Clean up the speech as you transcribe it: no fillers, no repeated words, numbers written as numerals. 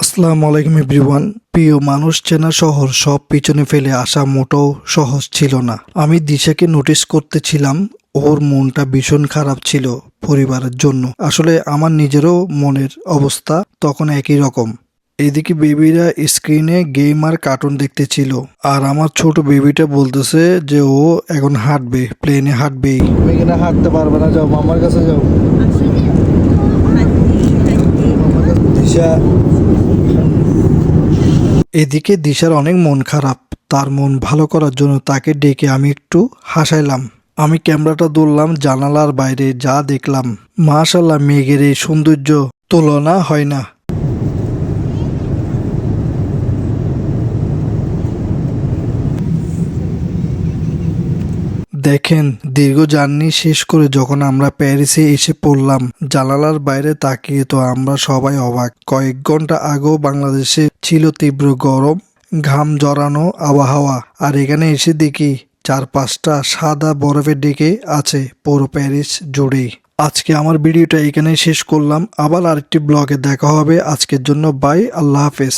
আসসালামু আলাইকুম এভরিওয়ান। প্রিয় মানুষ চেনা শহর সব পিছনে ফেলে আসা মোটেও সহজ ছিল না। আমি দিশাকে নোটিস করতেছিলাম, ওর মনটা ভীষণ খারাপ ছিল পরিবারের জন্য। আসলে আমার নিজেরও মনের অবস্থা তখন একই রকম। এদিকে বেবিরা স্ক্রিনে গেম আর কার্টুন দেখতেছিল, আর আমার ছোট বেবিটা বলতেছে যে ও এখন হাঁটবে, প্লেনে হাঁটবেই। তুমি কিনা হাঁটতে পারবে না, যাও মামার কাছে যাও। দিশা, এদিকে দিশার অনেক মন খারাপ। তার মন ভালো করার জন্য তাকে ডেকে আমি একটু হাসাইলাম। আমি ক্যামেরাটা ধরলাম জানালার বাইরে, যা দেখলাম মাশাআল্লাহ, মেঘের এই সৌন্দর্য তুলনা হয় না। দেখেন, দীর্ঘ জার্নি শেষ করে যখন আমরা প্যারিসে এসে পড়লাম, জানালার বাইরে তাকিয়ে তো আমরা সবাই অবাক। কয়েক ঘন্টা আগেও বাংলাদেশে ছিল তীব্র গরম, ঘাম জড়ানো আবহাওয়া, আর এখানে এসে দেখি চারপাশটা সাদা বরফে ঢেকে আছে পুরো প্যারিস জুড়েই। আজকে আমার ভিডিওটা এখানেই শেষ করলাম। আবার আরেকটি ব্লগে দেখা হবে। আজকের জন্য বাই, আল্লাহ হাফেজ।